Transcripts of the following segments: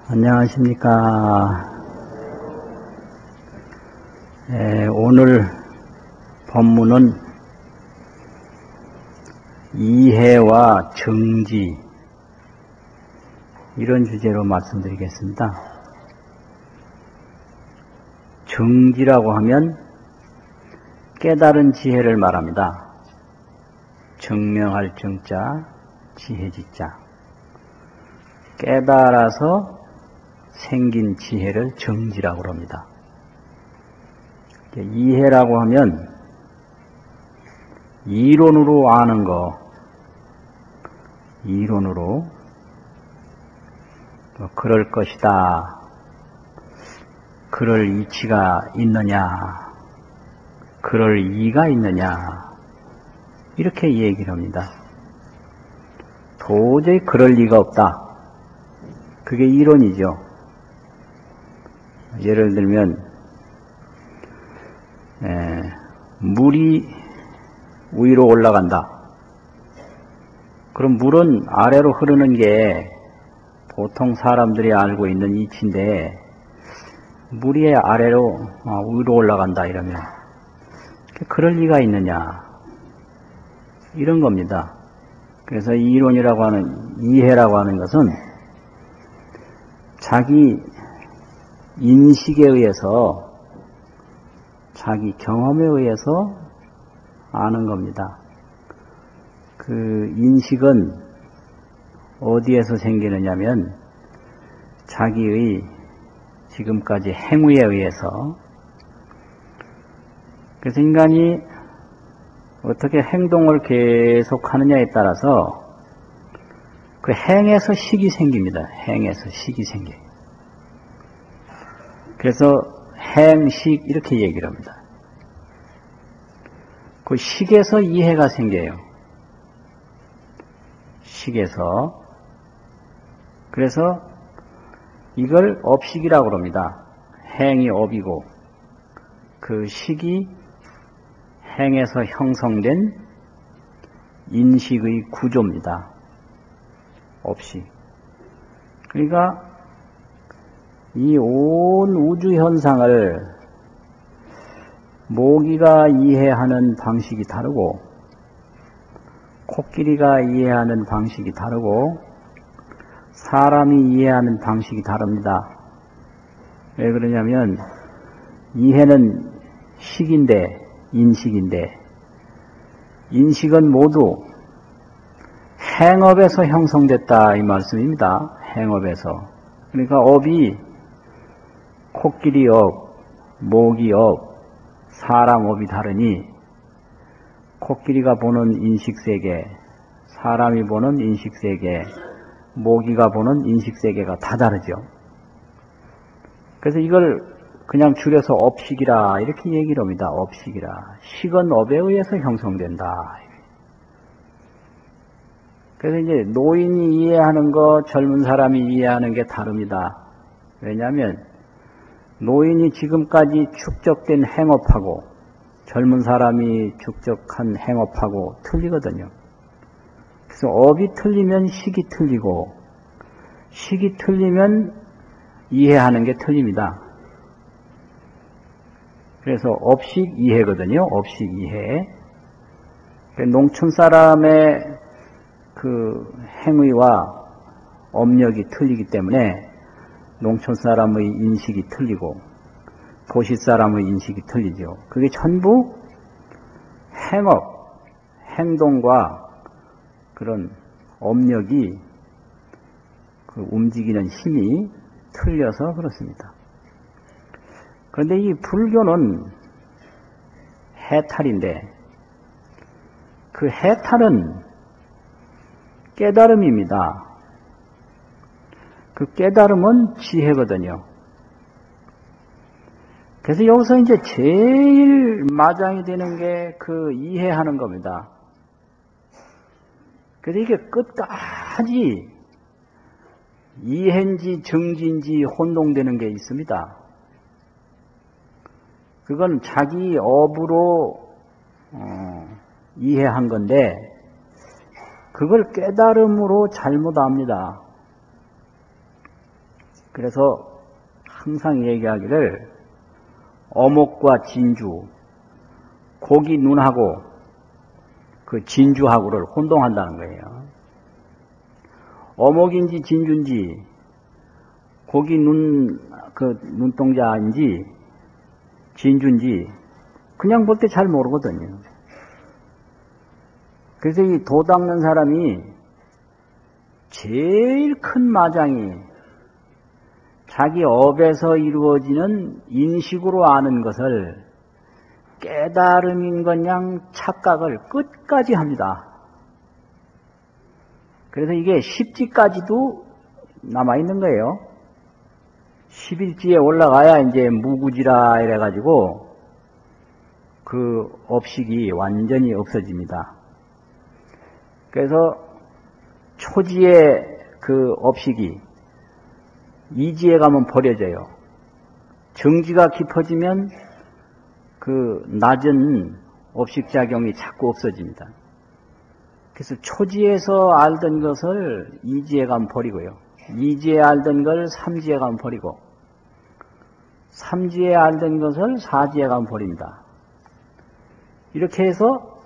안녕하십니까. 오늘 법문은 이해와 정지 이런 주제로 말씀드리겠습니다. 정지라고 하면 깨달은 지혜를 말합니다. 정명할 정자, 지혜지자. 깨달아서 생긴 지혜를 정지라고 합니다. 이해라고 하면 이론으로 아는 거, 이론으로 그럴 것이다, 그럴 이치가 있느냐, 그럴 이가 있느냐, 이렇게 얘기를 합니다. 도저히 그럴 리가 없다. 그게 이론이죠. 예를 들면 물이 위로 올라간다. 그럼 물은 아래로 흐르는 게 보통 사람들이 알고 있는 이치인데 물이 아래로 위로 올라간다 이러면 그럴 리가 있느냐, 이런 겁니다. 그래서 이론이라고 하는, 이해라고 하는 것은 자기 인식에 의해서, 자기 경험에 의해서 아는 겁니다. 그 인식은 어디에서 생기느냐면 자기의 지금까지 행위에 의해서. 그래서 인간이 어떻게 행동을 계속하느냐에 따라서 그 행에서 식이 생깁니다. 행에서 식이 생겨요. 그래서 행식 이렇게 얘기를 합니다. 그 식에서 이해가 생겨요. 식에서. 그래서 이걸 업식이라고 합니다. 행이 업이고 그 식이 행에서 형성된 인식의 구조입니다. 업식. 그러니까 이 온 우주 현상을 모기가 이해하는 방식이 다르고 코끼리가 이해하는 방식이 다르고 사람이 이해하는 방식이 다릅니다. 왜 그러냐면 이해는 식인데, 인식인데 인식은 모두 행업에서 형성됐다 이 말씀입니다. 행업에서. 그러니까 업이 코끼리 업, 모기 업, 사람 업이 다르니 코끼리가 보는 인식세계, 사람이 보는 인식세계, 모기가 보는 인식세계가 다 다르죠. 그래서 이걸 그냥 줄여서 업식이라 이렇게 얘기를 합니다. 업식이라. 식은 업에 의해서 형성된다. 그래서 이제 노인이 이해하는 거, 젊은 사람이 이해하는 게 다릅니다. 왜냐하면 노인이 지금까지 축적된 행업하고 젊은 사람이 축적한 행업하고 틀리거든요. 그래서 업이 틀리면 식이 틀리고 식이 틀리면 이해하는 게 틀립니다. 그래서 업식 이해거든요. 업식 이해. 농촌 사람의 그 행위와 업력이 틀리기 때문에 농촌 사람의 인식이 틀리고 도시 사람의 인식이 틀리죠. 그게 전부 행업, 행동과 그런 업력이 그 움직이는 힘이 틀려서 그렇습니다. 그런데 이 불교는 해탈인데 그 해탈은 깨달음입니다. 그 깨달음은 지혜거든요. 그래서 여기서 이제 제일 마장이 되는 게 그 이해하는 겁니다. 그래서 이게 끝까지 이해인지 정지인지 혼동되는 게 있습니다. 그건 자기 업으로 이해한 건데 그걸 깨달음으로 잘못 압니다. 그래서 항상 얘기하기를 어목과 진주, 고기 눈하고 그 진주하고를 혼동한다는 거예요. 어목인지 진주인지 고기 눈동자인지 진주인지 그냥 볼 때 잘 모르거든요. 그래서 이 도 닦는 사람이 제일 큰 마장이 자기 업에서 이루어지는 인식으로 아는 것을 깨달음인 것냥 착각을 끝까지 합니다. 그래서 이게 10지까지도 남아있는 거예요. 11지에 올라가야 이제 무구지라 이래가지고 그 업식이 완전히 없어집니다. 그래서 초지의 그 업식이 이지에 가면 버려져요. 정지가 깊어지면 그 낮은 업식작용이 자꾸 없어집니다. 그래서 초지에서 알던 것을 이지에 가면 버리고요. 이지에 알던 걸 삼지에 가면 버리고, 삼지에 알던 것을 사지에 가면 버립니다. 이렇게 해서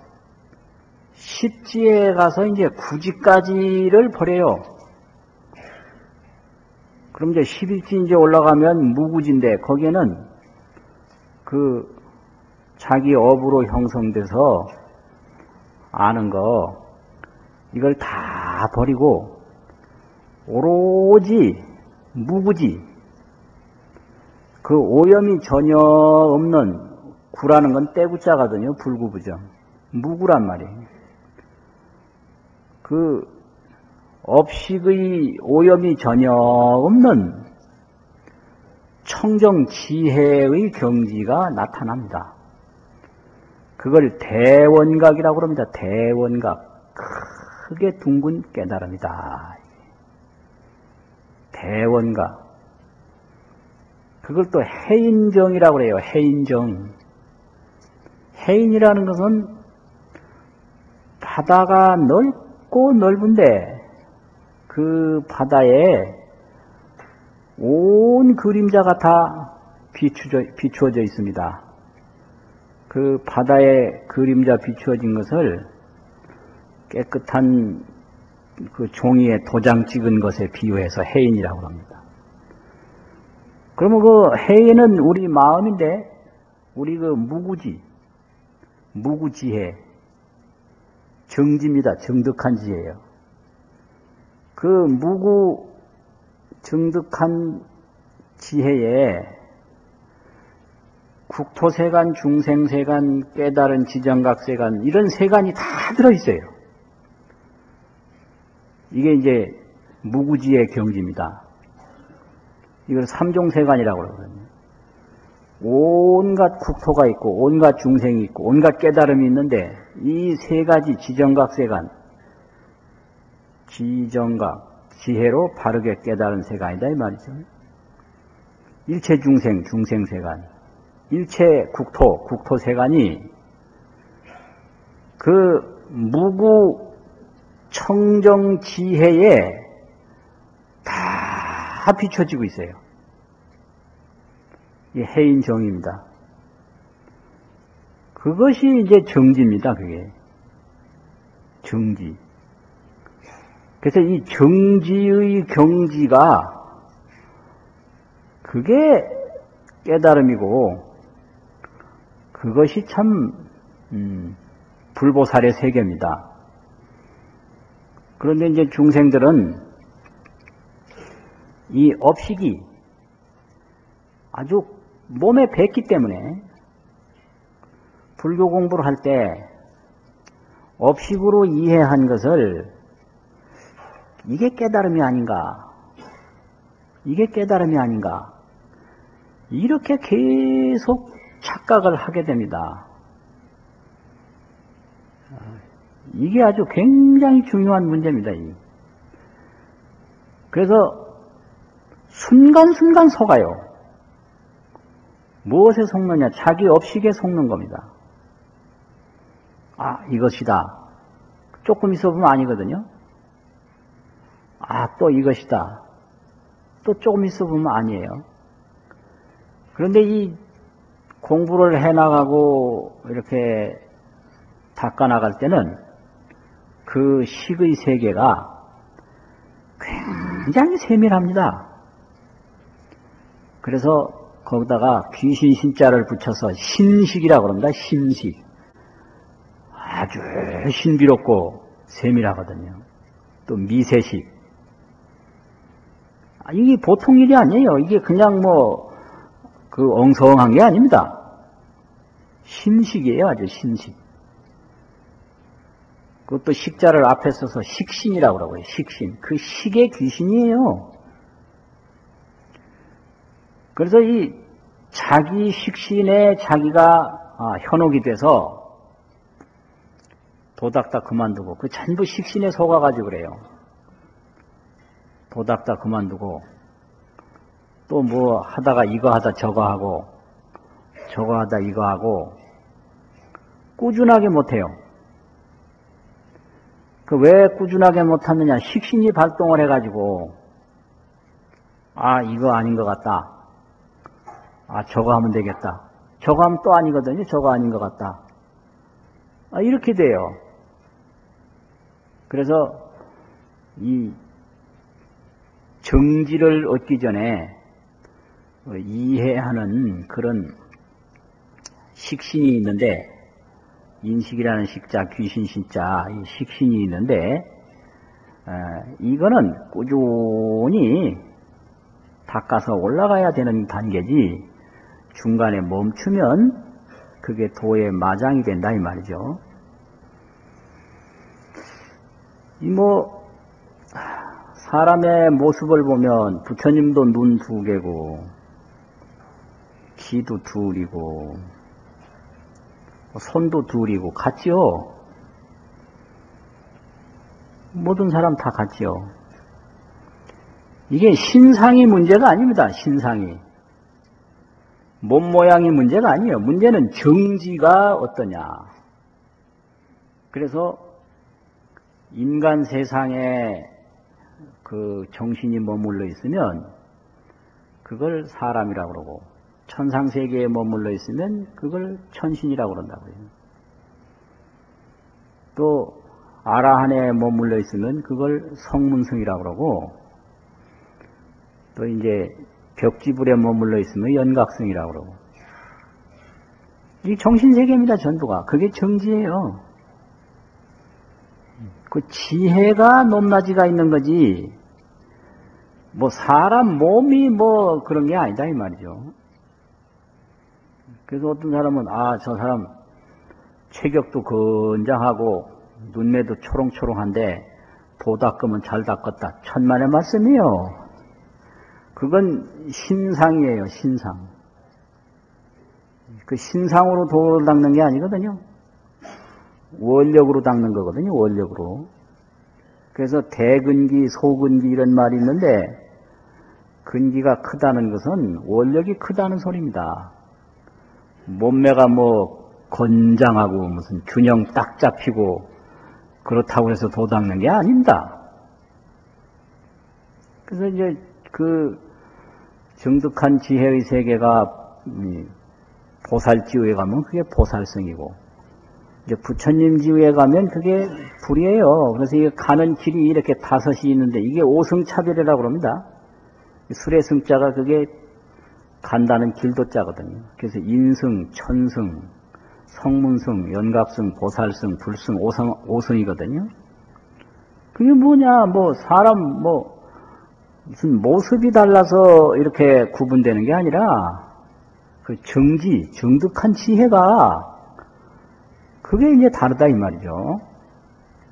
10지에 가서 이제 9지까지를 버려요. 그럼 이제 11지 이제 올라가면 무구지인데 거기에는 그 자기 업으로 형성돼서 아는 거 이걸 다 버리고 오로지 무구지, 그 오염이 전혀 없는, 구라는 건 떼구자거든요. 불구부정. 무구란 말이에요. 그 업식의 오염이 전혀 없는 청정지혜의 경지가 나타납니다. 그걸 대원각이라고 합니다. 대원각. 크게 둥근 깨달음이다. 대원각. 그걸 또 해인정이라고 그래요. 해인정. 해인이라는 것은 바다가 넓고 넓은데 그 바다에 온 그림자가 다 비추어져 있습니다. 그 바다에 그림자 비추어진 것을 깨끗한 그 종이에 도장 찍은 것에 비유해서 해인이라고 합니다. 그러면 그 해인은 우리 마음인데, 우리 그 무구지, 무구지혜, 정지입니다. 정득한 지혜예요. 그 무구 정득한 지혜에 국토세간, 중생세간, 깨달은 지정각세간, 이런 세간이 다 들어있어요. 이게 이제 무구지의 경지입니다. 이걸 삼종세간이라고 그러거든요. 온갖 국토가 있고, 온갖 중생이 있고, 온갖 깨달음이 있는데, 이 세 가지 지정각세간, 지정각, 지혜로 바르게 깨달은 세간이다 이 말이죠. 일체 중생, 중생세간, 일체 국토, 국토세간이 그 무구 청정지혜에 다 비춰지고 있어요. 이 해인정입니다. 그것이 이제 정지입니다. 그게 정지. 그래서 이 정지의 경지가 그게 깨달음이고, 그것이 참 불보살의 세계입니다. 그런데 이제 중생들은 이 업식이 아주 몸에 뱄기 때문에 불교 공부를 할 때 업식으로 이해한 것을 이게 깨달음이 아닌가, 이게 깨달음이 아닌가, 이렇게 계속 착각을 하게 됩니다. 이게 아주 굉장히 중요한 문제입니다. 그래서 순간순간 속아요. 무엇에 속느냐? 자기 업식에 속는 겁니다. 아, 이것이다. 조금 있어 보면 아니거든요. 아, 또 이것이다. 또 조금 있어 보면 아니에요. 그런데 이 공부를 해나가고 이렇게 닦아나갈 때는 그 식의 세계가 굉장히 세밀합니다. 그래서 거기다가 귀신 신자를 붙여서 신식이라고 그럽니다. 신식. 아주 신비롭고 세밀하거든요. 또 미세식. 이게 보통 일이 아니에요. 이게 그냥 그 엉성한 게 아닙니다. 신식이에요. 아주 신식. 그것도 식자를 앞에 써서 식신이라고 그러고요. 식신. 그 식의 귀신이에요. 그래서 이 자기 식신에 자기가 현혹이 돼서 도닥다 그만두고 그 전부 식신에 속아가지고 그래요. 도닥다 그만두고 또 뭐 하다가 이거 하다 저거 하고 저거 하다 이거 하고 꾸준하게 못해요. 그 왜 꾸준하게 못하느냐? 식신이 발동을 해가지고 이거 아닌 것 같다. 저거 하면 되겠다. 저거 하면 또 아니거든요. 저거 아닌 것 같다. 이렇게 돼요. 그래서 이 정지를 얻기 전에 이해하는 그런 식신이 있는데, 인식이라는 식자, 귀신 신자, 이 식신이 있는데, 이거는 꾸준히 닦아서 올라가야 되는 단계지, 중간에 멈추면 그게 도의 마장이 된다, 이 말이죠. 사람의 모습을 보면 부처님도 눈 두 개고, 귀도 둘이고, 손도 둘이고, 같지요? 모든 사람 다 같지요? 이게 신상이 문제가 아닙니다, 신상이. 몸 모양이 문제가 아니에요. 문제는 정지가 어떠냐. 그래서 인간 세상에 그 정신이 머물러 있으면 그걸 사람이라고 그러고, 천상세계에 머물러 있으면 그걸 천신이라고 그런다고요. 또 아라한에 머물러 있으면 그걸 성문성이라고 그러고, 또 이제 벽지불에 머물러 있으면 연각성이라고 그러고. 이 정신세계입니다, 전부가. 그게 정지예요. 그 지혜가 높낮이가 있는 거지, 사람 몸이 그런 게 아니다, 이 말이죠. 그래서 어떤 사람은, 저 사람 체격도 건장하고, 눈매도 초롱초롱한데, 도 닦으면 잘 닦았다. 천만의 말씀이요. 그건 신상이에요, 신상. 그 신상으로 도를 닦는 게 아니거든요. 원력으로 닦는 거거든요, 원력으로. 그래서 대근기, 소근기 이런 말이 있는데, 근기가 크다는 것은 원력이 크다는 소리입니다. 몸매가 건장하고 무슨 균형 딱 잡히고 그렇다고 해서 도 닦는 게 아닙니다. 그래서 이제 그 정득한 지혜의 세계가 보살지우에 가면 그게 보살성이고, 이제 부처님 지우에 가면 그게 불이에요. 그래서 이게 가는 길이 이렇게 다섯이 있는데 이게 오성차별이라고 그럽니다. 술의 성자가 그게 간다는 길도 자거든요. 그래서 인성, 천성, 성문성, 연갑성, 보살성, 불성, 오성이거든요. 그게 뭐냐, 사람, 무슨 모습이 달라서 이렇게 구분되는 게 아니라, 그 정지, 정득한 지혜가, 그게 이제 다르다, 이 말이죠.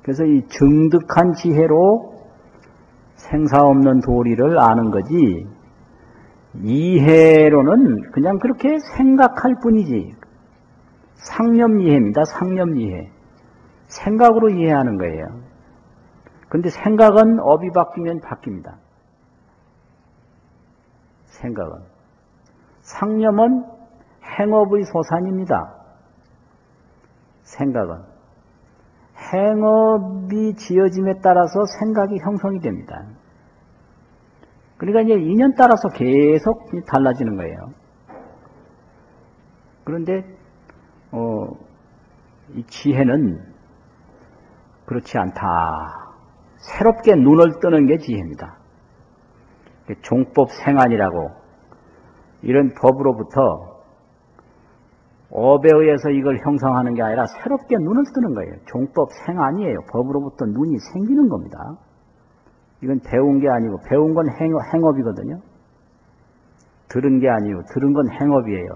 그래서 이 정득한 지혜로 생사 없는 도리를 아는 거지, 이해로는 그냥 그렇게 생각할 뿐이지. 상념이해입니다. 상념이해. 생각으로 이해하는 거예요. 근데 생각은 업이 바뀌면 바뀝니다. 생각은. 상념은 행업의 소산입니다. 생각은. 행업이 지어짐에 따라서 생각이 형성이 됩니다. 그러니까 이제 인연 따라서 계속 달라지는 거예요. 그런데 이 지혜는 그렇지 않다. 새롭게 눈을 뜨는 게 지혜입니다. 종법 생안이라고 이런 법으로부터 업에 의해서 이걸 형성하는 게 아니라 새롭게 눈을 뜨는 거예요. 종법 생안이에요. 법으로부터 눈이 생기는 겁니다. 이건 배운 게 아니고 배운 건 행업이거든요. 들은 게 아니고 들은 건 행업이에요.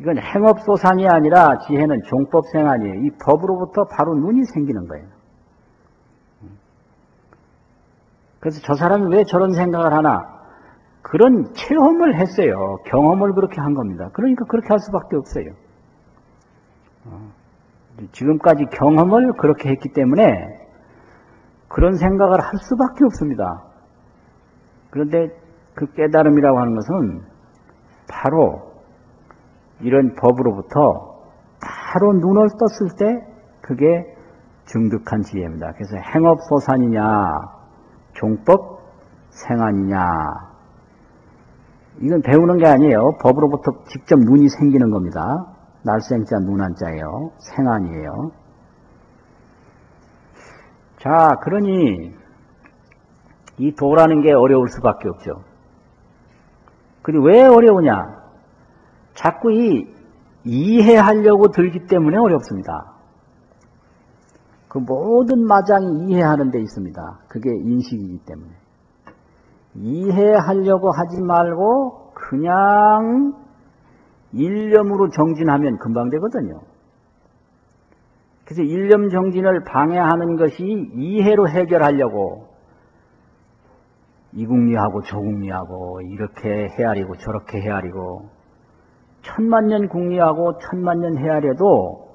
이건 행업소상이 아니라 지혜는 종법생안이에요. 이 법으로부터 바로 눈이 생기는 거예요. 그래서 저 사람이 왜 저런 생각을 하나? 그런 체험을 했어요. 경험을 그렇게 한 겁니다. 그러니까 그렇게 할 수밖에 없어요. 지금까지 경험을 그렇게 했기 때문에 그런 생각을 할 수밖에 없습니다. 그런데 그 깨달음이라고 하는 것은 바로 이런 법으로부터 바로 눈을 떴을 때 그게 증득한 지혜입니다. 그래서 행업소산이냐 종법 생안이냐 이건 배우는 게 아니에요. 법으로부터 직접 눈이 생기는 겁니다. 날생자 눈한자예요. 생안이에요. 자, 그러니 이 도라는 게 어려울 수밖에 없죠. 그리고 왜 어려우냐? 자꾸 이해하려고 들기 때문에 어렵습니다. 그 모든 마장이 이해하는 데 있습니다. 그게 인식이기 때문에. 이해하려고 하지 말고 그냥 일념으로 정진하면 금방 되거든요. 그래서 일념 정진을 방해하는 것이 이해로 해결하려고 이국리하고 저국리하고 이렇게 헤아리고 저렇게 헤아리고 천만년 국리하고 천만년 헤아려도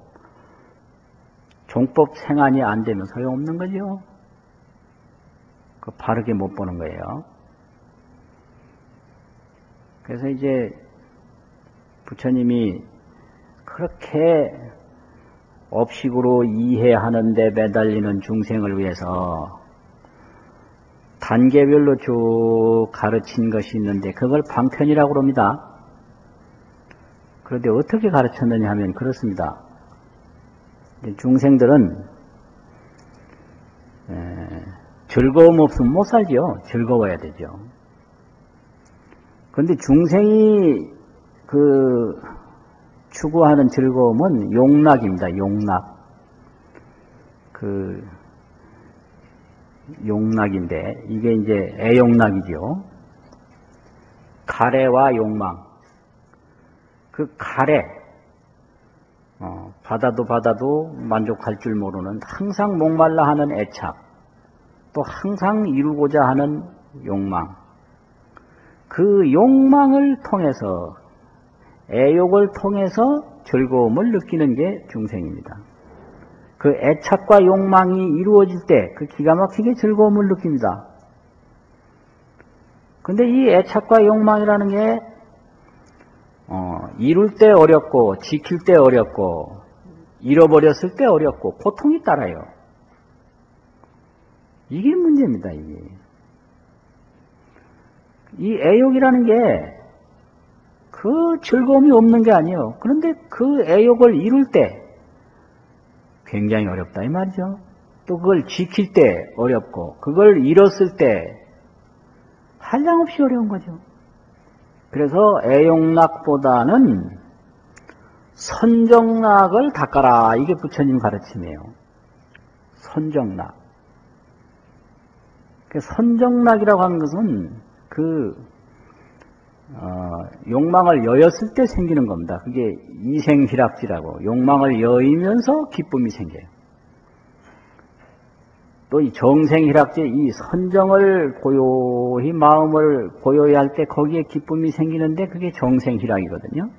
종법 생안이 안 되면 소용없는 거죠. 그 바르게 못 보는 거예요. 그래서 이제 부처님이 그렇게 업식으로 이해하는 데 매달리는 중생을 위해서 단계별로 쭉 가르친 것이 있는데 그걸 방편이라고 합니다. 그런데 어떻게 가르쳤느냐 하면 그렇습니다. 중생들은 즐거움 없으면 못 살죠. 즐거워야 되죠. 그런데 중생이 추구하는 즐거움은 용락입니다. 용락. 용락인데 이게 이제 애용락이죠. 가래와 욕망. 그 가래, 받아도 만족할 줄 모르는 항상 목말라 하는 애착, 또 항상 이루고자 하는 욕망. 그 욕망을 통해서, 애욕을 통해서 즐거움을 느끼는 게 중생입니다. 그 애착과 욕망이 이루어질 때 그 기가 막히게 즐거움을 느낍니다. 근데 이 애착과 욕망이라는 게 이룰 때 어렵고 지킬 때 어렵고 잃어버렸을 때 어렵고 고통이 따라요. 이게 문제입니다. 이게. 이 애욕이라는 게 그 즐거움이 없는 게 아니에요. 그런데 그 애욕을 이룰 때 굉장히 어렵다 이 말이죠. 또 그걸 지킬 때 어렵고 그걸 잃었을 때 한량없이 어려운 거죠. 그래서 애욕락보다는 선정락을 닦아라. 이게 부처님 가르침이에요. 선정락. 선정락이라고 하는 것은 욕망을 여였을 때 생기는 겁니다. 그게 이생희락지라고 욕망을 여이면서 기쁨이 생겨요. 또 이 정생희락지 이 선정을 고요히 마음을 고요히 할 때 거기에 기쁨이 생기는데 그게 정생희락이거든요.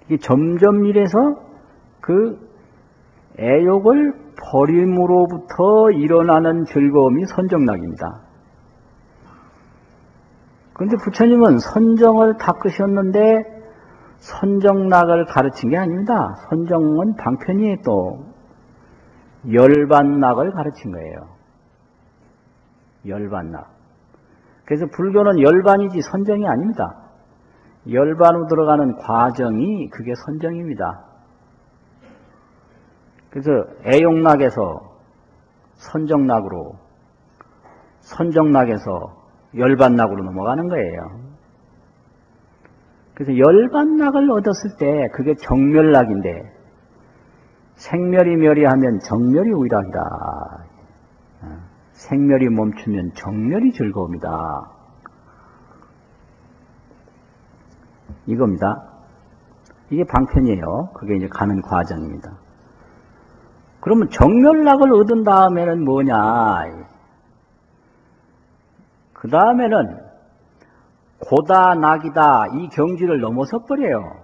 이게 점점 이래서 그 애욕을 버림으로부터 일어나는 즐거움이 선정락입니다. 그런데 부처님은 선정을 닦으셨는데 선정락을 가르친 게 아닙니다. 선정은 방편이에요. 또 열반락을 가르친 거예요. 열반낙. 그래서 불교는 열반이지 선정이 아닙니다. 열반으로 들어가는 과정이 그게 선정입니다. 그래서 애용락에서 선정락으로, 선정락에서 열반락으로 넘어가는 거예요. 그래서 열반락을 얻었을 때 그게 정멸락인데, 생멸이 멸이하면 정멸이 우락이다. 생멸이 멈추면 정멸이 즐거움이다. 이겁니다. 이게 방편이에요. 그게 이제 가는 과정입니다. 그러면 정멸락을 얻은 다음에는 뭐냐? 그 다음에는 고다, 낙이다, 이 경지를 넘어서 버려요.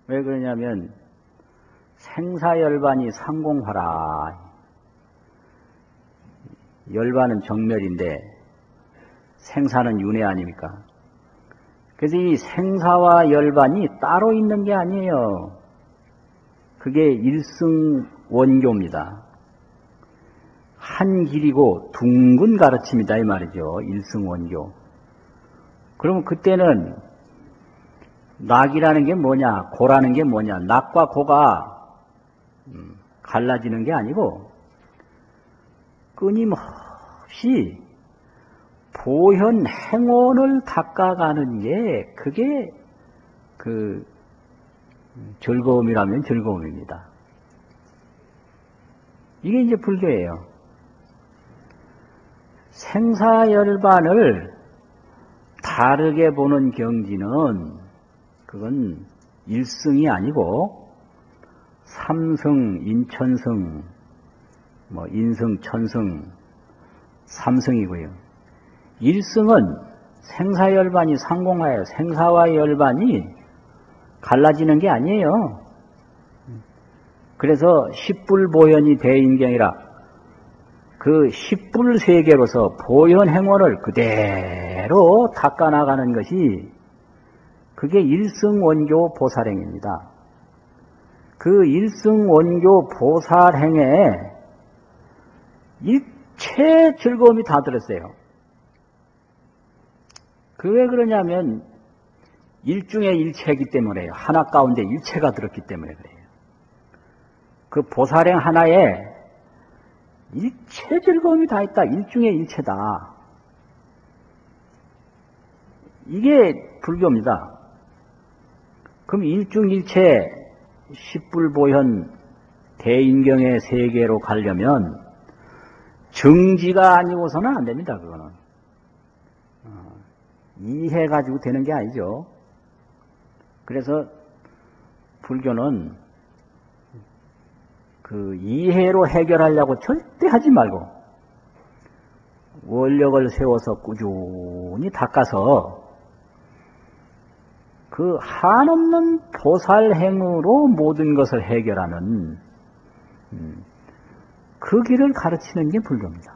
왜 그러냐면, 생사열반이 상공하라. 열반은 정멸인데, 생사는 윤회 아닙니까? 그래서 이 생사와 열반이 따로 있는 게 아니에요. 그게 일승원교입니다. 한 길이고 둥근 가르침이다 이 말이죠. 일승원교. 그러면 그때는 낙이라는 게 뭐냐, 고라는 게 뭐냐, 낙과 고가 갈라지는 게 아니고 끊임없이 보현 행원을 닦아가는 게 그게 그 즐거움이라면 즐거움입니다. 이게 이제 불교예요. 생사열반을 다르게 보는 경지는 그건 일승이 아니고 삼승, 인천승, 뭐 인승, 천승, 삼승이고요. 일승은 생사열반이 상공하여 생사와 열반이 갈라지는 게 아니에요. 그래서 십불보현이 대인경이라 그 십불세계로서 보현행원을 그대로 닦아나가는 것이 그게 일승원교 보살행입니다. 그 일승원교 보살행에 일체 즐거움이 다 들었어요. 그 왜 그러냐면 일중의 일체이기 때문에요. 하나 가운데 일체가 들었기 때문에 그래요. 그 보살행 하나에 일체 즐거움이 다 있다. 일중의 일체다. 이게 불교입니다. 그럼 일중일체 십불보현 대인경의 세계로 가려면 정지가 아니고서는 안 됩니다. 그거는 이해가지고 되는 게 아니죠. 그래서 불교는 그 이해로 해결하려고 절대 하지 말고 원력을 세워서 꾸준히 닦아서 그 한없는 보살행으로 모든 것을 해결하는 그 길을 가르치는 게 불교입니다.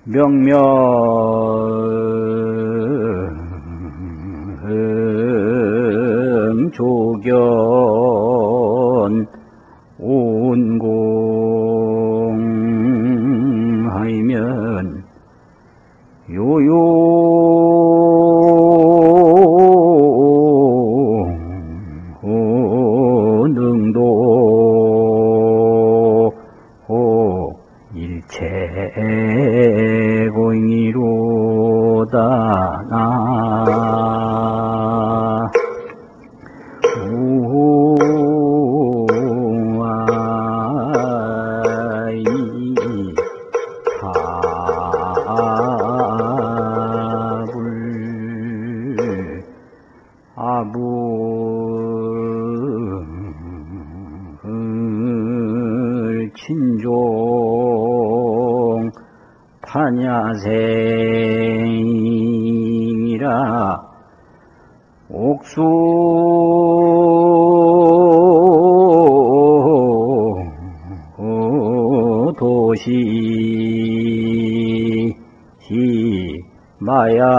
명명 조견 온공하면 요요 능도 일체고잉이로다 나 우아이 하불 아불 친종 판야생이라 옥수 도시 마야자오나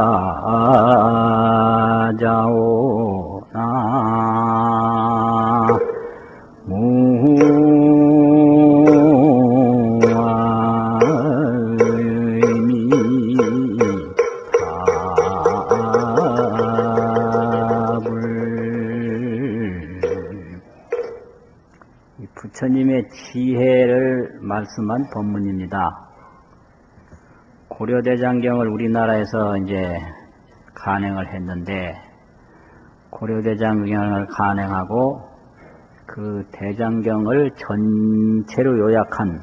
말씀한 법문입니다. 고려대장경을 우리나라에서 이제 간행을 했는데, 고려대장경을 간행하고 그 대장경을 전체로 요약한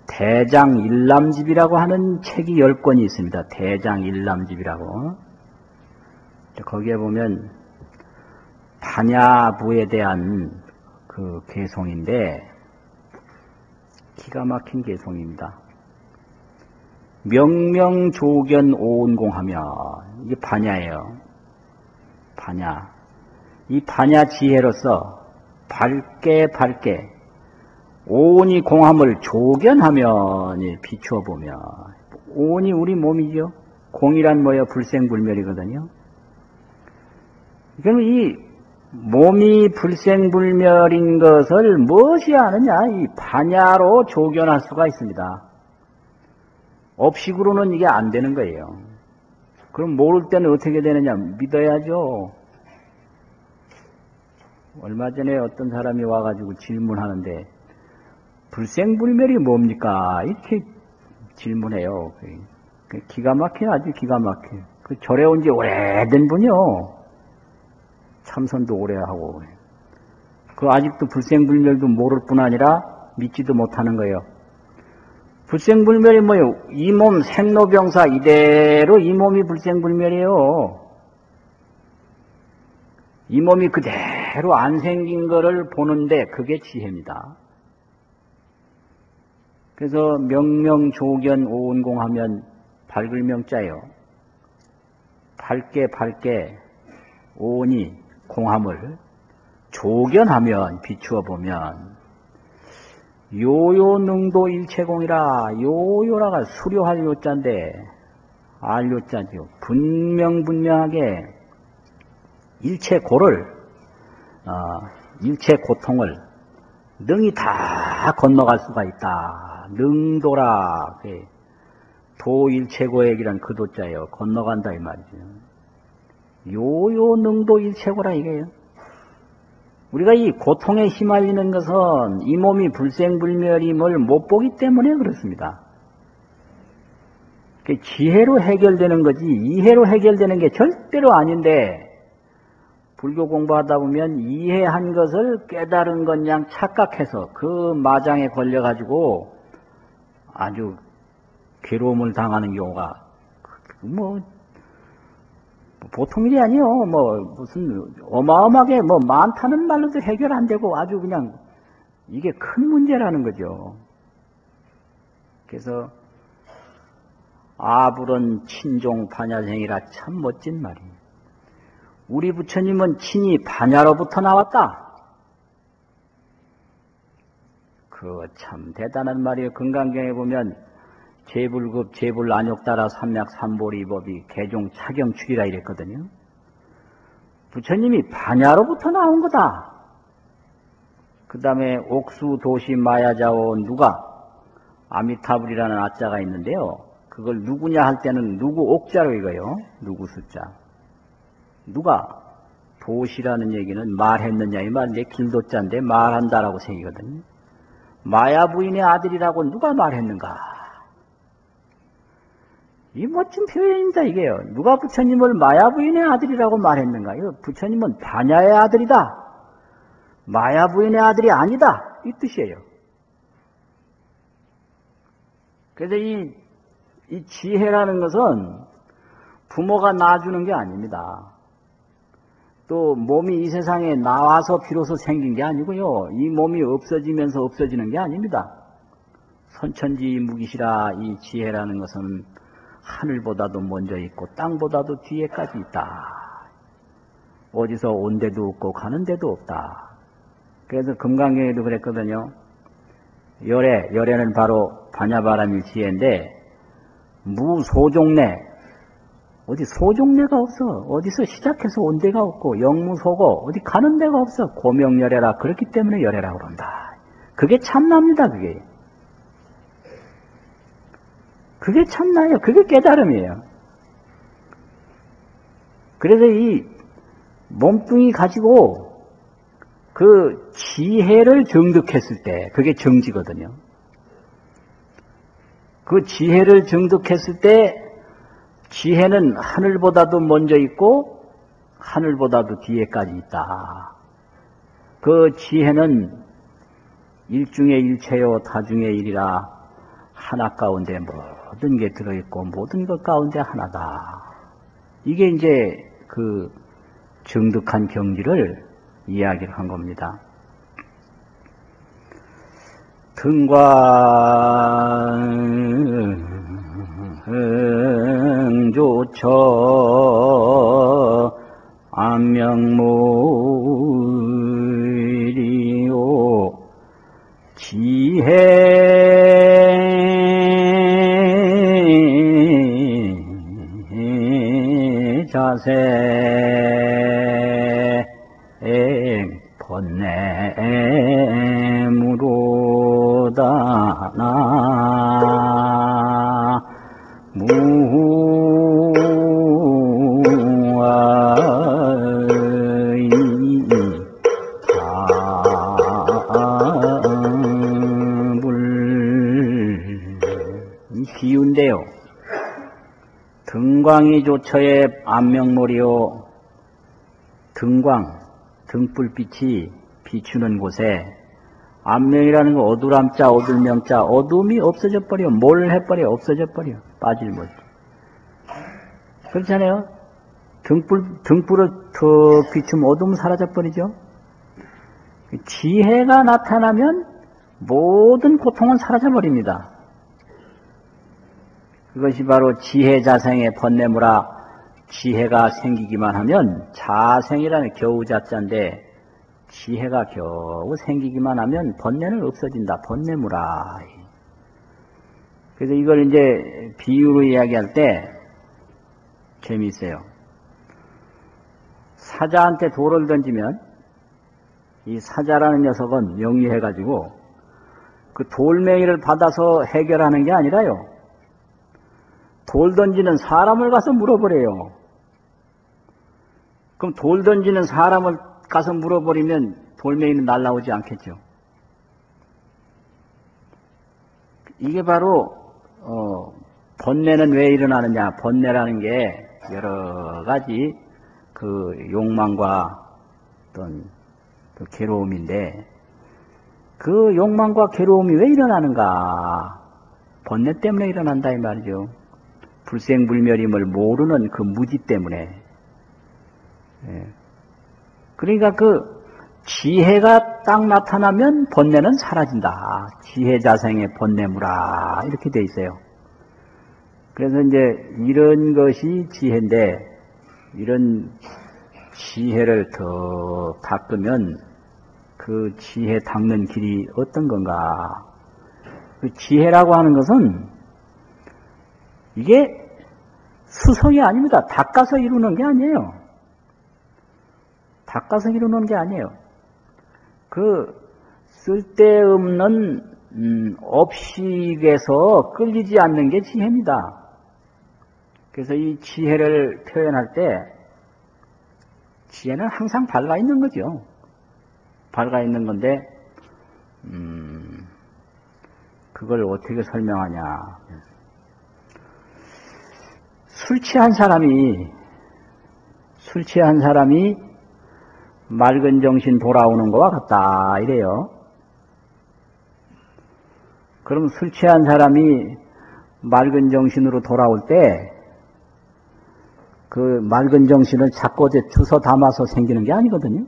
대장일남집이라고 하는 책이 10권이 있습니다. 대장일남집이라고. 거기에 보면 반야부에 대한 그 개송인데 기가 막힌 개송입니다. 명명조견 오운공하며, 이게 반야예요. 반야. 이 반야 지혜로서 밝게 오온이 공함을 조견하며 비추어 보면, 오온이 우리 몸이죠. 공이란 뭐예요? 불생불멸이거든요. 그럼 이 몸이 불생불멸인 것을 무엇이 아느냐? 이 반야로 조견할 수가 있습니다. 업식으로는 이게 안 되는 거예요. 그럼 모를 때는 어떻게 되느냐? 믿어야죠. 얼마 전에 어떤 사람이 와가지고 질문하는데, 불생불멸이 뭡니까? 이렇게 질문해요. 기가 막혀요. 아주 기가 막혀요. 그 절에 온 지 오래된 분이요. 참선도 오래 하고. 그 아직도 불생불멸도 모를 뿐 아니라 믿지도 못하는 거예요. 불생불멸이 뭐예요? 이 몸 생로병사 이대로 이 몸이 불생불멸이에요. 이 몸이 그대로 안 생긴 거를 보는데 그게 지혜입니다. 그래서 명명조견 오운공하면 밝을 명자예요. 밝게 오온이 공함을 조견하면 비추어 보면 요요능도 일체공이라. 요요라가 수료할 요자인데 알 요자죠. 분명하게 일체고를 일체 고통을 능히 다 건너갈 수가 있다. 능도라. 도일체고액이란 그 도자예요. 건너간다 이 말이죠. 요요능도 일체고라 이게요. 우리가 이 고통에 휘말리는 것은 이 몸이 불생불멸임을 못 보기 때문에 그렇습니다. 지혜로 해결되는 거지 이해로 해결되는 게 절대로 아닌데, 불교 공부하다 보면 이해한 것을 깨달은 것 양 착각해서 그 마장에 걸려가지고 아주 괴로움을 당하는 경우가 보통 일이 아니요. 무슨 어마어마하게 많다는 말로도 해결 안 되고 아주 그냥 이게 큰 문제라는 거죠. 그래서 아불은 친종 반야생이라 참 멋진 말이에요. 우리 부처님은 친히 반야로부터 나왔다. 그거 참 대단한 말이에요. 금강경에 보면 제불급 제불안욕따라 삼약 삼보리법이 개종 차경출이라 이랬거든요. 부처님이 반야로부터 나온 거다. 그 다음에 옥수 도시 마야자오 누가 아미타불이라는 아자가 있는데요. 그걸 누구냐 할 때는 누구 옥자로 읽어요. 누구 숫자. 누가 도시라는 얘기는 말했느냐 이 말인데 길도자인데 말한다라고 생기거든요. 마야 부인의 아들이라고 누가 말했는가? 이 멋진 표현입니다 이게요. 누가 부처님을 마야 부인의 아들이라고 말했는가? 이거 부처님은 반야의 아들이다. 마야 부인의 아들이 아니다. 이 뜻이에요. 그래서 이 지혜라는 것은 부모가 낳아주는 게 아닙니다. 또 몸이 이 세상에 나와서 비로소 생긴 게 아니고요. 이 몸이 없어지면서 없어지는 게 아닙니다. 선천지 무기시라. 이 지혜라는 것은 하늘보다도 먼저 있고 땅보다도 뒤에까지 있다. 어디서 온 데도 없고 가는 데도 없다. 그래서 금강경에도 그랬거든요. 열애는 바로 반야바람일 지혜인데 무소종래. 어디 소종례가 없어. 어디서 시작해서 온 데가 없고 영무소고 어디 가는 데가 없어. 고명열애라. 그렇기 때문에 열애라고 그런다. 그게 참납니다. 그게 참나요. 그게 깨달음이에요. 그래서 이 몸뚱이 가지고 그 지혜를 정득했을 때 그게 정지거든요. 그 지혜를 정득했을 때 지혜는 하늘보다도 먼저 있고 하늘보다도 뒤에까지 있다. 그 지혜는 일중의 일체요 다중의 일이라 하나 가운데 모든 게 들어있고 모든 것 가운데 하나다. 이게 이제 그 정득한 경지를 이야기를 한 겁니다. 등광조처 안명무리요 지혜 자세 번뇌무로다 나 무아이 다불 이 비유인데요. 등광이 조처의 안명몰이요 등광 등불빛이 비추는 곳에 안명이라는 거 어두람자 어둘명자 어둠이 없어져 버려 뭘 해버려 없어져 버려 빠질 못 그렇잖아요. 등불을 더 비추면 어둠 사라져 버리죠. 지혜가 나타나면 모든 고통은 사라져 버립니다. 그것이 바로 지혜 자생의 번뇌무라. 지혜가 생기기만 하면 자생이라는 겨우 자자인데 지혜가 겨우 생기기만 하면 번뇌는 없어진다. 번뇌무라. 그래서 이걸 이제 비유로 이야기할 때 재미있어요. 사자한테 돌을 던지면 이 사자라는 녀석은 명리해가지고 그 돌멩이를 받아서 해결하는 게 아니라요. 돌 던지는 사람을 가서 물어버려요. 그럼 돌 던지는 사람을 가서 물어버리면 돌멩이는 날아오지 않겠죠. 이게 바로 번뇌는 왜 일어나느냐. 번뇌라는 게 여러 가지 그 욕망과 어떤 그 괴로움인데 그 욕망과 괴로움이 왜 일어나는가. 번뇌 때문에 일어난다 이 말이죠. 불생불멸임을 모르는 그 무지 때문에. 그러니까 그 지혜가 딱 나타나면 번뇌는 사라진다. 지혜자생의 번뇌무라 이렇게 돼 있어요. 그래서 이제 이런 것이 지혜인데 이런 지혜를 더 닦으면 그 지혜 닦는 길이 어떤 건가. 그 지혜라고 하는 것은 이게 수성이 아닙니다. 닦아서 이루는 게 아니에요. 닦아서 이루는 게 아니에요. 그 쓸데없는 업식에서 끌리지 않는 게 지혜입니다. 그래서 이 지혜를 표현할 때 지혜는 항상 밝아 있는 거죠. 밝아 있는 건데 그걸 어떻게 설명하냐. 술 취한 사람이 맑은 정신 돌아오는 것과 같다 이래요. 그럼 술 취한 사람이 맑은 정신으로 돌아올 때 그 맑은 정신을 자꾸 어디 주워 담아서 생기는 게 아니거든요.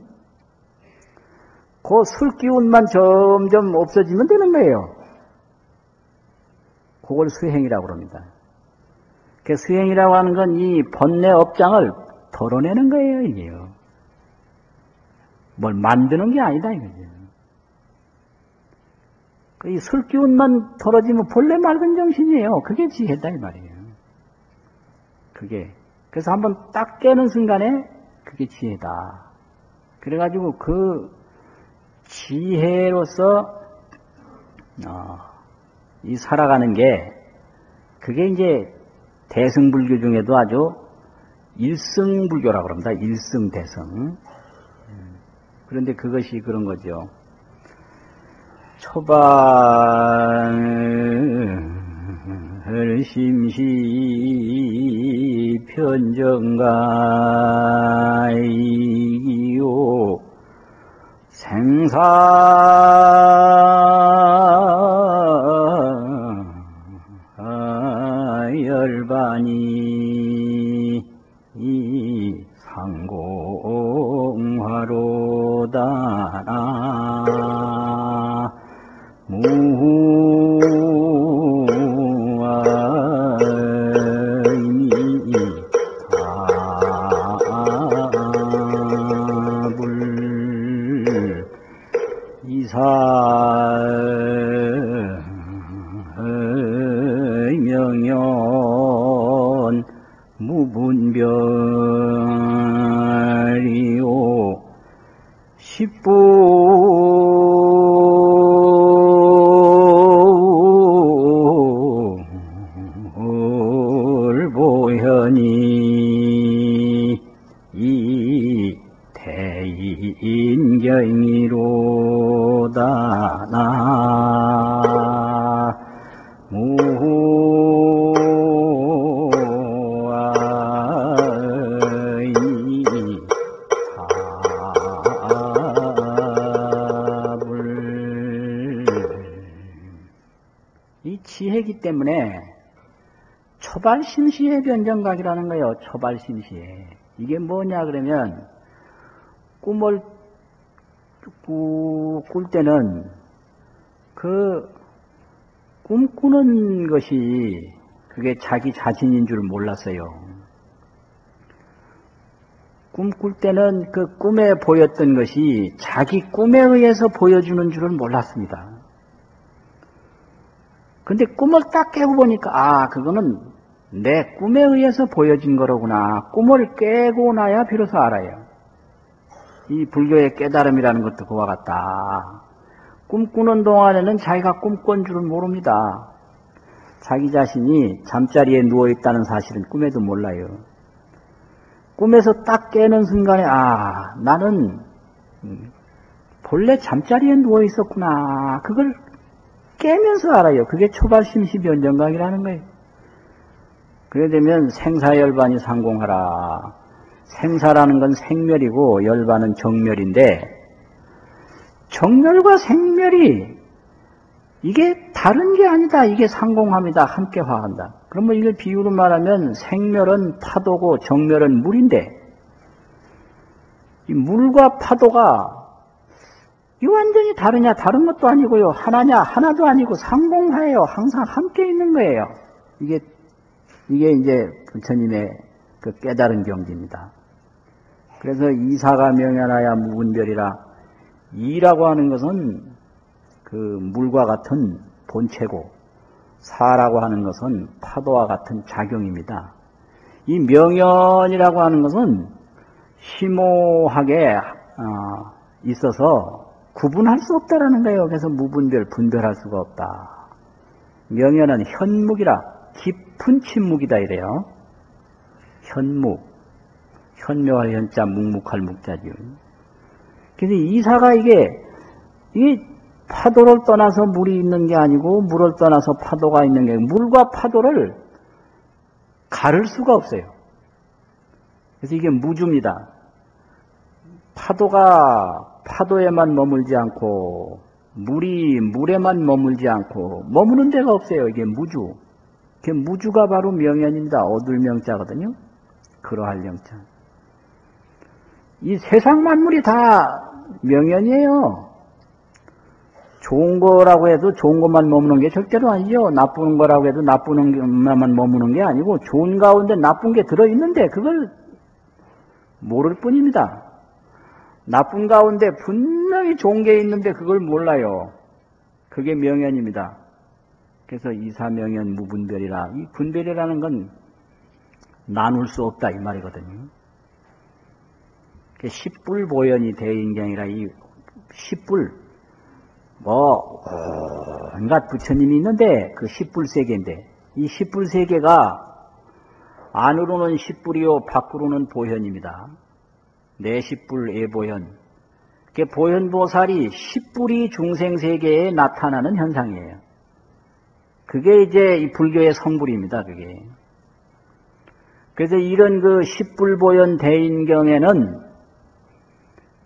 그 술 기운만 점점 없어지면 되는 거예요. 그걸 수행이라고 합니다. 그 수행이라고 하는 건 이 번뇌 업장을 덜어내는 거예요, 이게요. 뭘 만드는 게 아니다, 이거죠. 이 술 기운만 덜어지면 본래 맑은 정신이에요. 그게 지혜다, 이 말이에요. 그게. 그래서 한번 딱 깨는 순간에 그게 지혜다. 그래가지고 그 지혜로서 이 살아가는 게 그게 이제 대승불교 중에도 아주 일승불교라고 합니다. 일승대승. 그런데 그것이 그런 거죠. 초반 심시 변정가이요 생사 열반이 상공화로다 무아이미답을 이사명연 무분별이요 십불보현이 이 대인경이로다 이 지혜이기 때문에 초발심시의 변정각이라는 거예요. 초발심시에. 이게 뭐냐 그러면 꿈을 꿀 때는 그 꿈꾸는 것이 그게 자기 자신인 줄 몰랐어요. 꿈꿀 때는 그 꿈에 보였던 것이 자기 꿈에 의해서 보여주는 줄은 몰랐습니다. 근데 꿈을 딱 깨고 보니까 아 그거는 내 꿈에 의해서 보여진 거로구나. 꿈을 깨고 나야 비로소 알아요. 이 불교의 깨달음이라는 것도 그와 같다. 꿈꾸는 동안에는 자기가 꿈꾼 줄은 모릅니다. 자기 자신이 잠자리에 누워있다는 사실은 꿈에도 몰라요. 꿈에서 딱 깨는 순간에 아 나는 본래 잠자리에 누워있었구나. 그걸 깨면서 알아요. 그게 초발심시 변정각이라는 거예요. 그래 되면 생사열반이 상공하라. 생사라는 건 생멸이고 열반은 정멸인데 정멸과 생멸이 이게 다른 게 아니다. 이게 상공합니다. 함께 화한다. 그러면 이걸 비유로 말하면 생멸은 파도고 정멸은 물인데 이 물과 파도가 이 완전히 다르냐? 다른 것도 아니고요. 하나냐? 하나도 아니고 상공화예요. 항상 함께 있는 거예요. 이게 이제 부처님의 그 깨달은 경지입니다. 그래서 이사가 명연하야 무분별이라. 이라고 하는 것은 그 물과 같은 본체고 사라고 하는 것은 파도와 같은 작용입니다. 이 명연이라고 하는 것은 심오하게 있어서 구분할 수 없다라는 거예요. 그래서 무분별, 분별할 수가 없다. 명연은 현묵이라 깊은 침묵이다 이래요. 현묵, 현묘할 현자, 묵묵할 묵자지요. 그래서 이사가 이게 파도를 떠나서 물이 있는 게 아니고 물을 떠나서 파도가 있는 게 아니고 물과 파도를 가를 수가 없어요. 그래서 이게 무주입니다. 파도가 파도에만 머물지 않고 물이 물에만 머물지 않고 머무는 데가 없어요. 이게 무주. 이게 무주가 바로 명연입니다. 얻을 명자거든요. 그러할 영자. 이 세상 만물이 다 명연이에요. 좋은 거라고 해도 좋은 것만 머무는 게 절대로 아니죠. 나쁜 거라고 해도 나쁜 것만 머무는 게 아니고 좋은 가운데 나쁜 게 들어있는데 그걸 모를 뿐입니다. 나쁜 가운데 분명히 좋은 게 있는데 그걸 몰라요. 그게 명연입니다. 그래서 이사명연 무분별이라. 이 분별이라는 건 나눌 수 없다 이 말이거든요. 십불보현이 대인경이라. 이 십불 온갖 부처님이 있는데 그 십불세계인데 이 십불세계가 안으로는 십불이요 밖으로는 보현입니다. 내십불 예보현. 보현보살이 십불이 중생세계에 나타나는 현상이에요. 그게 이제 이 불교의 성불입니다, 그게. 그래서 이런 그 십불보현 대인경에는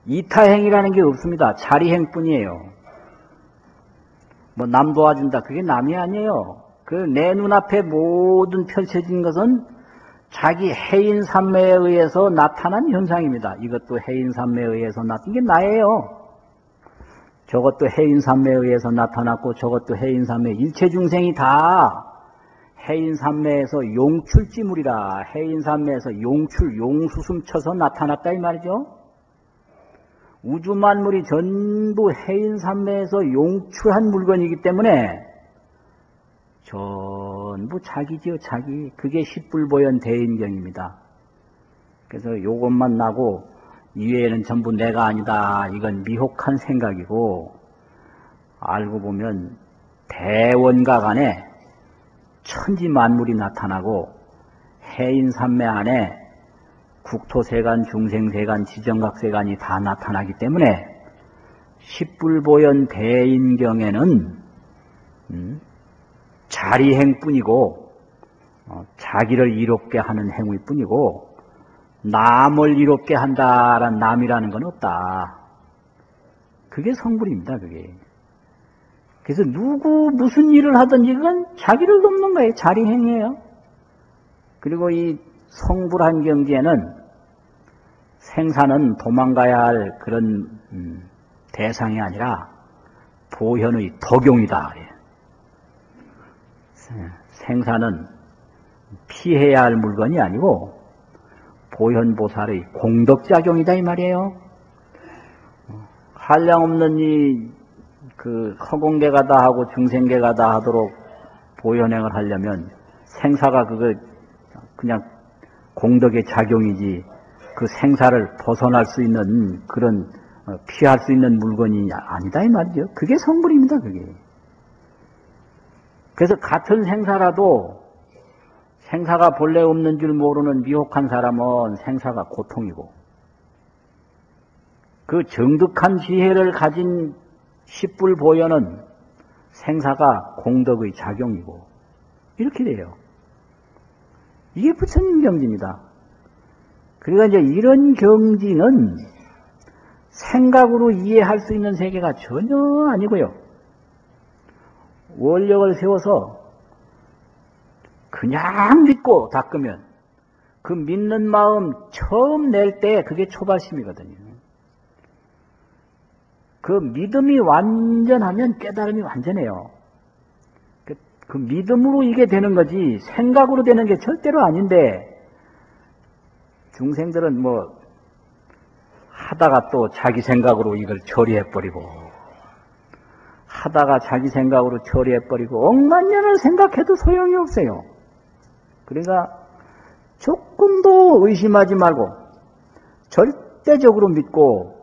이타행이라는 게 없습니다. 자리행뿐이에요. 뭐 남 도와준다, 그게 남이 아니에요. 그 내 눈앞에 모든 펼쳐진 것은 자기 해인삼매에 의해서 나타난 현상입니다. 이것도 해인삼매에 의해서 나타난 게 나예요. 저것도 해인삼매에 의해서 나타났고 저것도 해인삼매, 일체 중생이 다 해인삼매에서 용출지물이라, 해인삼매에서 용수숨 쳐서 나타났다 이 말이죠. 우주만물이 전부 해인삼매에서 용출한 물건이기 때문에 전부 자기지요, 자기. 그게 십불보현 대인경입니다. 그래서 요것만 나고 이외에는 전부 내가 아니다. 이건 미혹한 생각이고, 알고 보면 대원각 안에 천지만물이 나타나고 해인삼매 안에 국토세간, 중생세간, 지정각세간이 다 나타나기 때문에 십불보현 대인경에는 자리행뿐이고 자기를 이롭게 하는 행위 뿐이고 남을 이롭게 한다란 남이라는 건 없다. 그게 성불입니다. 그게. 그래서 누구 무슨 일을 하든지 그건 자기를 돕는 거예요. 자리행이에요. 그리고 이 성불한 경지에는 생사는 도망가야 할 그런 대상이 아니라 보현의 덕용이다. 생사는 피해야 할 물건이 아니고 보현보살의 공덕작용이다 이 말이에요. 한량없는 이 그 허공계가 다 하고 중생계가 다 하도록 보현행을 하려면 생사가 그거 그냥 공덕의 작용이지 그 생사를 벗어날 수 있는 그런 피할 수 있는 물건이 아니다 이 말이죠. 그게 성불입니다. 그게. 그래서 같은 생사라도 생사가 본래 없는 줄 모르는 미혹한 사람은 생사가 고통이고 그 정득한 지혜를 가진 십불보현은 생사가 공덕의 작용이고 이렇게 돼요. 이게 부처님 경지입니다. 그러니까 이제 이런 경지는 생각으로 이해할 수 있는 세계가 전혀 아니고요. 원력을 세워서 그냥 믿고 닦으면 그 믿는 마음 처음 낼 때 그게 초발심이거든요. 그 믿음이 완전하면 깨달음이 완전해요. 그 믿음으로 이게 되는 거지 생각으로 되는 게 절대로 아닌데 중생들은 뭐 하다가 또 자기 생각으로 이걸 처리해버리고 하다가 자기 생각으로 처리해버리고 억만 년을 생각해도 소용이 없어요. 그러니까 조금도 의심하지 말고 절대적으로 믿고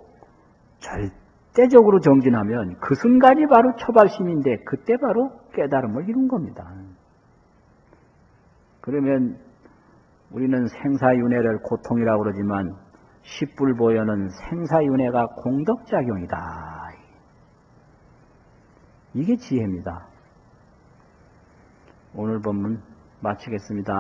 절대적으로 정진하면 그 순간이 바로 초발심인데 그때 바로 깨달음을 이룬 겁니다. 그러면 우리는 생사윤회를 고통이라고 그러지만 십불보현은 생사윤회가 공덕작용이다. 이게 지혜입니다. 오늘 본문 마치겠습니다.